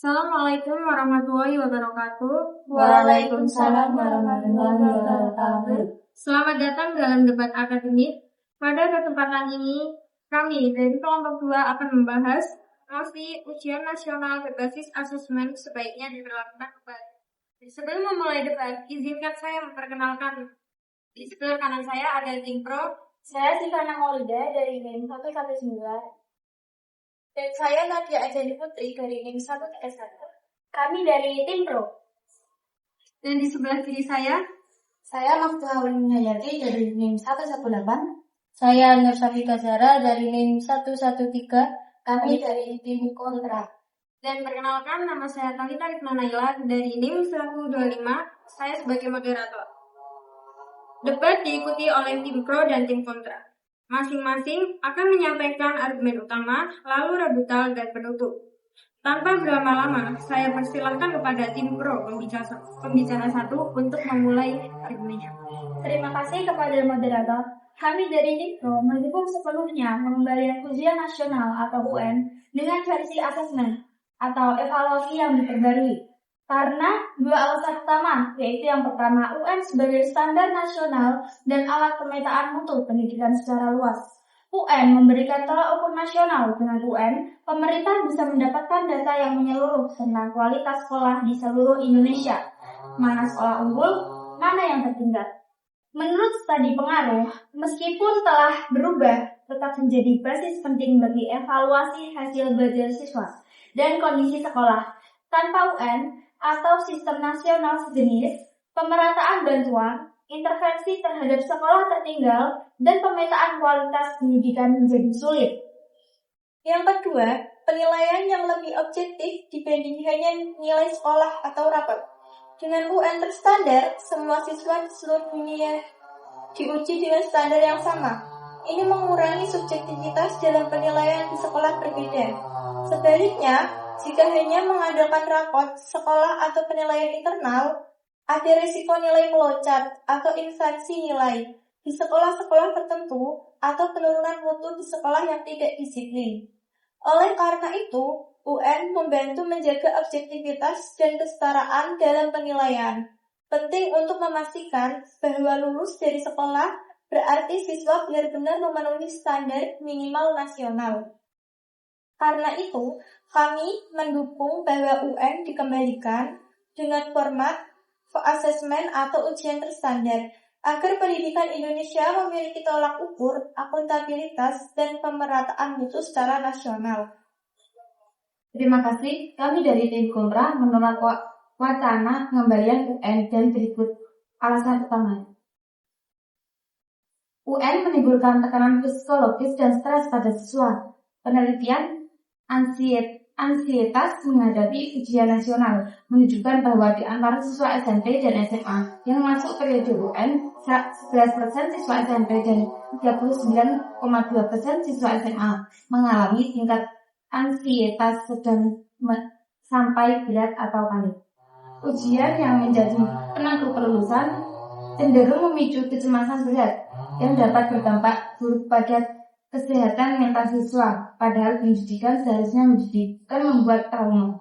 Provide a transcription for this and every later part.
Assalamualaikum warahmatullahi wabarakatuh. Waalaikumsalam warahmatullahi wabarakatuh. Selamat datang dalam debat akademik. Pada kesempatan ini, kami dari kelompok 2 akan membahas mosi ujian nasional berbasis asesmen sebaiknya diberlakukan kembali. Sebelum memulai debat, izinkan saya memperkenalkan. Di sebelah kanan saya ada Tim Pro. Saya Sivana Maulida dari NIM 119. Dan saya Nadia Ajani Putri dari NIM 131. Kami dari Tim Pro. Dan di sebelah kiri saya Maftuha Hayati dari NIM 118. Saya Nur Safika Zara dari NIM 113. Kami dari Tim Kontra. Dan perkenalkan, nama saya Talita Rifna Naila dari NIM 125. Saya sebagai moderator. Debat diikuti oleh Tim Pro dan Tim Kontra. Masing-masing akan menyampaikan argumen utama, lalu rebuttal dan penutup. Tanpa berlama-lama, saya persilahkan kepada Tim Pro pembicara satu untuk memulai argumennya. Terima kasih kepada moderator. Kami dari Tim Pro mendukung sepenuhnya pengembalian ujian nasional atau UN dengan versi asesmen atau evaluasi yang diperbarui. Karena dua alasan utama, yaitu yang pertama UN sebagai standar nasional dan alat pemetaan mutu pendidikan secara luas. UN memberikan tolak ukur nasional. Dengan UN, pemerintah bisa mendapatkan data yang menyeluruh tentang kualitas sekolah di seluruh Indonesia. Mana sekolah unggul, mana yang tertinggal. Menurut studi pengaruh, meskipun telah berubah, tetap menjadi basis penting bagi evaluasi hasil belajar siswa dan kondisi sekolah. Tanpa UN atau sistem nasional sejenis, pemerataan bantuan, intervensi terhadap sekolah tertinggal, dan pemetaan kualitas pendidikan menjadi sulit. Yang kedua, penilaian yang lebih objektif dibanding hanya nilai sekolah atau rapor. Dengan UN terstandar, semua siswa di seluruh dunia diuji dengan standar yang sama. Ini mengurangi subjektivitas dalam penilaian di sekolah berbeda. Sebaliknya, jika hanya mengandalkan raport, sekolah atau penilaian internal, ada risiko nilai meloncat atau inflasi nilai di sekolah-sekolah tertentu atau penurunan mutu di sekolah yang tidak disiplin. Oleh karena itu, UN membantu menjaga objektivitas dan kesetaraan dalam penilaian. Penting untuk memastikan bahwa lulus dari sekolah berarti siswa benar-benar memenuhi standar minimal nasional. Karena itu, kami mendukung bahwa UN dikembalikan dengan format assessment atau ujian terstandar agar pendidikan Indonesia memiliki tolak ukur, akuntabilitas, dan pemerataan mutu secara nasional. Terima kasih. Kami dari Tim Kontra menolak wacana pengembalian UN dan berikut alasan utama. UN menimbulkan tekanan psikologis dan stres pada siswa. Penelitian ansietas menghadapi ujian nasional menunjukkan bahwa di antara siswa SMP dan SMA yang masuk periode UN, 11% siswa SMP dan 39,2% siswa SMA mengalami tingkat ansietas sedang sampai berat atau panik. Ujian yang menjadi penentu kelulusan cenderung memicu kecemasan berat yang dapat berdampak buruk pada kesehatan mental siswa, padahal pendidikan seharusnya membuat trauma.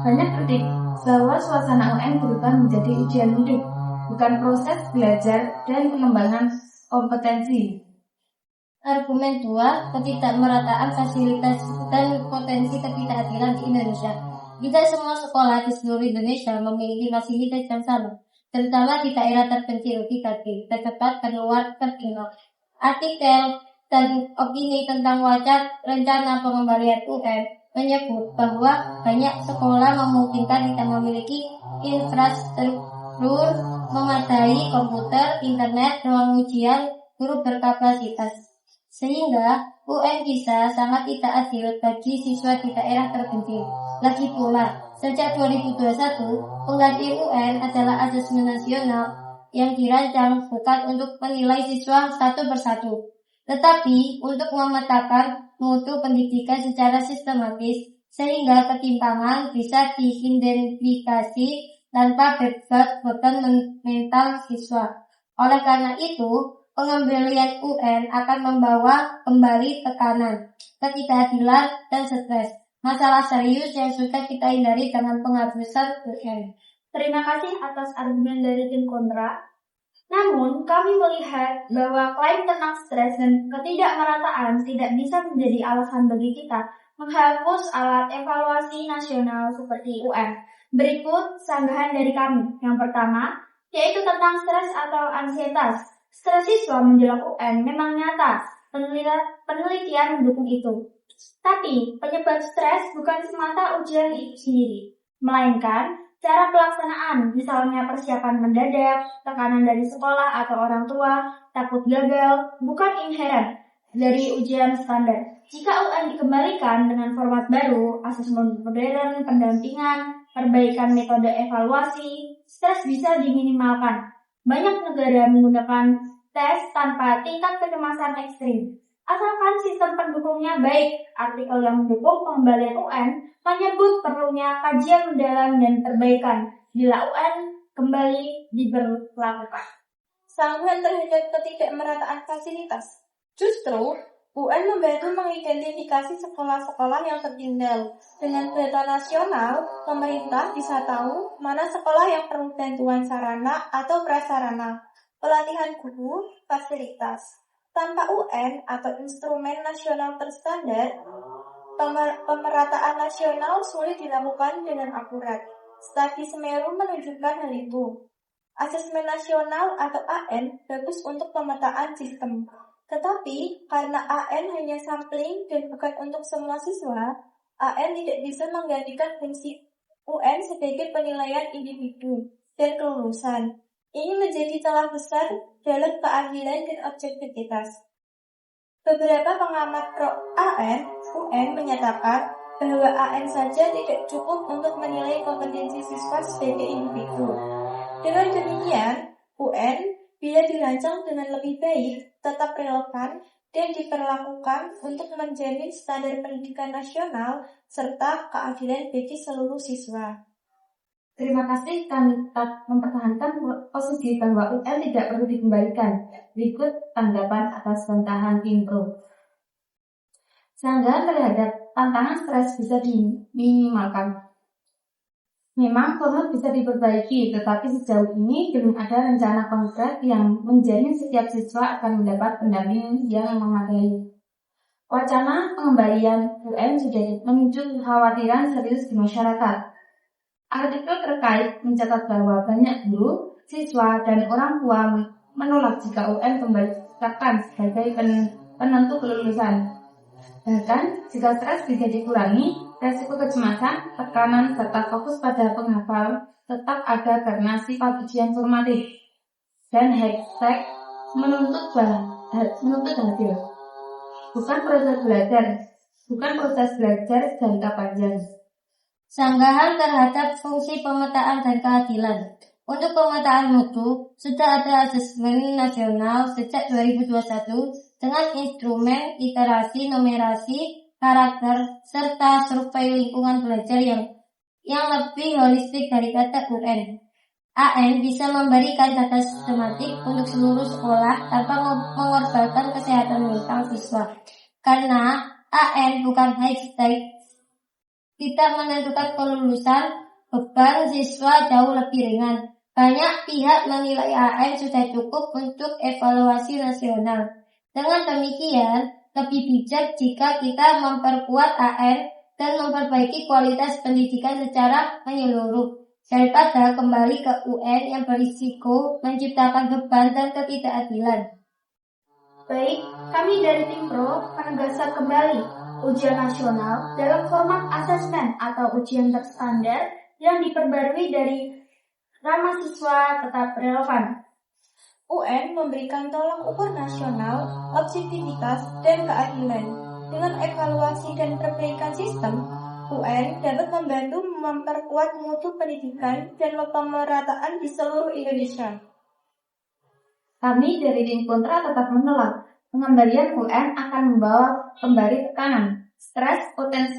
Banyak kritik bahwa suasana UN berubah menjadi ujian hidup, bukan proses belajar dan pengembangan kompetensi. Argumen 2, ketidakmerataan fasilitas dan potensi ketidakadilan di Indonesia. Tidak semua sekolah di seluruh Indonesia memiliki fasilitas yang sama, terutama di daerah terpencil, tercepat, terluar, tertinggal. Artikel dan opini tentang rencana pengembalian UN menyebut bahwa banyak sekolah memungkinkan tidak memiliki infrastruktur memadai, komputer, internet, ruang ujian, guru berkapasitas. Sehingga UN bisa sangat tidak adil bagi siswa di daerah terpencil. Lagi pula, sejak 2021, pengganti UN adalah asesmen nasional yang dirancang bukan untuk menilai siswa satu persatu, tetapi untuk memetakan mutu pendidikan secara sistematis sehingga ketimpangan bisa diidentifikasi tanpa beban mental siswa. Oleh karena itu, pengembalian UN akan membawa kembali tekanan, ketidakadilan, dan stres. masalah serius yang suka kita hindari dengan penghapusan UN. Terima kasih atas argumen dari tim kontra. Namun, kami melihat bahwa klaim tentang stres dan ketidakmerataan tidak bisa menjadi alasan bagi kita menghapus alat evaluasi nasional seperti UN. Berikut sanggahan dari kami. Yang pertama, yaitu tentang stres atau ansietas. Stres siswa menjelang UN memang nyata. Penelitian mendukung itu. Tapi, penyebab stres bukan semata ujian itu sendiri, melainkan cara pelaksanaan, misalnya persiapan mendadak, tekanan dari sekolah atau orang tua, takut gagal, bukan inheren dari ujian standar. Jika UN dikembalikan dengan format baru, asesmen modern, pendampingan, perbaikan metode evaluasi, stres bisa diminimalkan. Banyak negara menggunakan tes tanpa tingkat kecemasan ekstrim. Asalkan sistem pendukungnya baik. Artikel yang mendukung pengembalian UN menyebut perlunya kajian mendalam dan perbaikan bila UN kembali diberlakukan. Sanggahan terhadap ketidakmerataan fasilitas. Justru, UN membantu mengidentifikasi sekolah-sekolah yang tertinggal. Dengan data nasional, pemerintah bisa tahu mana sekolah yang perlu bantuan sarana atau prasarana, pelatihan guru, fasilitas. Tanpa UN atau instrumen nasional terstandar, pemerataan nasional sulit dilakukan dengan akurat. Studi Semeru menunjukkan hal itu. Asesmen nasional atau AN bagus untuk pemetaan sistem. Tetapi, karena AN hanya sampling dan bukan untuk semua siswa, AN tidak bisa menggantikan fungsi UN sebagai penilaian individu dan kelulusan. Ini menjadi celah besar dalam keadilan dan objektivitas. Beberapa pengamat pro-AN, UN menyatakan bahwa AN saja tidak cukup untuk menilai kompetensi siswa sebagai individu. Dengan demikian, UN bila dirancang dengan lebih baik, tetap relevan dan diperlakukan untuk menjamin standar pendidikan nasional serta keadilan bagi seluruh siswa. Terima kasih, kami tetap mempertahankan posisi bahwa UN tidak perlu dikembalikan. Berikut tanggapan atas bantahan tim pro. Sanggahan terhadap tantangan stres bisa diminimalkan. Memang format bisa diperbaiki, tetapi sejauh ini belum ada rencana konkret yang menjamin setiap siswa akan mendapat pendampingan yang memadai. Wacana pengembalian UN sudah memicu kekhawatiran serius di masyarakat. Artikel terkait mencatat bahwa banyak guru, siswa, dan orang tua menolak jika UN kembali ditetapkan sebagai penentu kelulusan. Bahkan, jika stres bisa dikurangi, resiko kecemasan, tekanan, serta fokus pada penghafal tetap ada karena sifat ujian formatif. Dan hashtag menuntut hasil. Bukan proses belajar jangka panjang. Sanggahan terhadap fungsi pemetaan dan keadilan. Untuk pemetaan mutu, sudah ada asesmen nasional sejak 2021 dengan instrumen iterasi, numerasi, karakter, serta survei lingkungan belajar yang lebih holistik dari kata UN. AN bisa memberikan data sistematik untuk seluruh sekolah tanpa mengorbankan kesehatan mental siswa. Karena AN bukan high-stake, tidak menentukan kelulusan, beban siswa jauh lebih ringan. Banyak pihak menilai AN sudah cukup untuk evaluasi nasional. Dengan demikian, lebih bijak jika kita memperkuat AN dan memperbaiki kualitas pendidikan secara menyeluruh, daripada kembali ke UN yang berisiko menciptakan beban dan ketidakadilan. Baik, kami dari tim pro menegaskan kembali ujian nasional dalam format asesmen atau ujian terstandar yang diperbarui dari ramah siswa tetap relevan. UN memberikan tolak ukur nasional, objektivitas, dan keadilan. Dengan evaluasi dan perbaikan sistem, UN dapat membantu memperkuat mutu pendidikan dan pemerataan di seluruh Indonesia. Kami dari tim kontra tetap menolak. Pengembalian UN akan membawa kembali tekanan, stres, potensi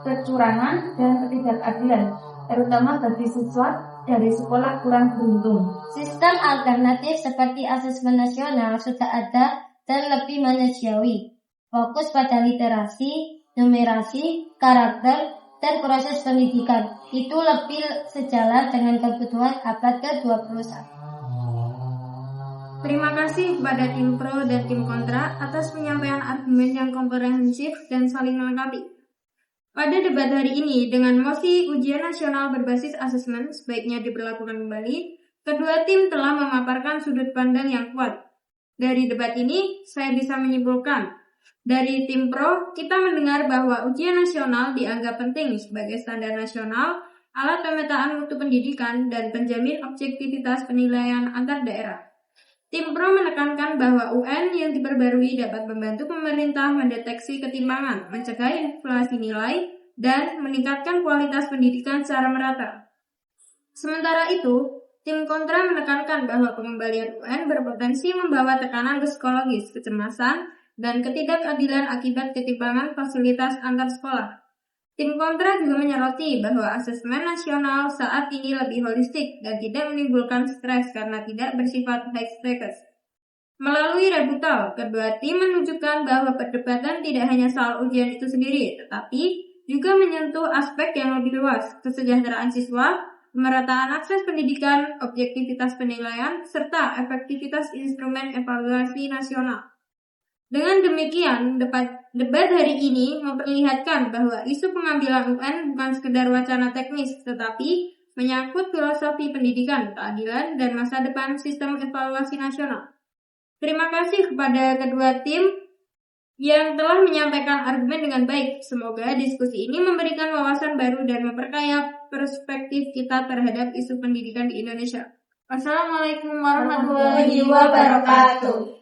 kecurangan, dan ketidakadilan, terutama bagi siswa dari sekolah kurang beruntung. Sistem alternatif seperti asesmen nasional sudah ada dan lebih manusiawi. Fokus pada literasi, numerasi, karakter, dan proses pendidikan. Itu lebih sejalan dengan kebutuhan abad ke-21. Terima kasih kepada tim pro dan tim kontra atas penyampaian argumen yang komprehensif dan saling melengkapi. Pada debat hari ini, dengan mosi ujian nasional berbasis asesmen sebaiknya diberlakukan kembali, kedua tim telah memaparkan sudut pandang yang kuat. Dari debat ini, saya bisa menyimpulkan, dari tim pro, kita mendengar bahwa ujian nasional dianggap penting sebagai standar nasional, alat pemetaan mutu pendidikan, dan penjamin objektivitas penilaian antar daerah. Tim pro menekankan bahwa UN yang diperbarui dapat membantu pemerintah mendeteksi ketimpangan, mencegah inflasi nilai, dan meningkatkan kualitas pendidikan secara merata. Sementara itu, tim kontra menekankan bahwa pengembalian UN berpotensi membawa tekanan psikologis, kecemasan, dan ketidakadilan akibat ketimpangan fasilitas antar sekolah. Tim kontra juga menyoroti bahwa asesmen nasional saat ini lebih holistik dan tidak menimbulkan stres karena tidak bersifat high stakes. Melalui rebuttal, kedua tim menunjukkan bahwa perdebatan tidak hanya soal ujian itu sendiri, tetapi juga menyentuh aspek yang lebih luas, kesejahteraan siswa, pemerataan akses pendidikan, objektivitas penilaian, serta efektivitas instrumen evaluasi nasional. Dengan demikian, debat hari ini memperlihatkan bahwa isu pengambilan UN bukan sekedar wacana teknis, tetapi menyangkut filosofi pendidikan, keadilan, dan masa depan sistem evaluasi nasional. Terima kasih kepada kedua tim yang telah menyampaikan argumen dengan baik. Semoga diskusi ini memberikan wawasan baru dan memperkaya perspektif kita terhadap isu pendidikan di Indonesia. Wassalamualaikum warahmatullahi wabarakatuh.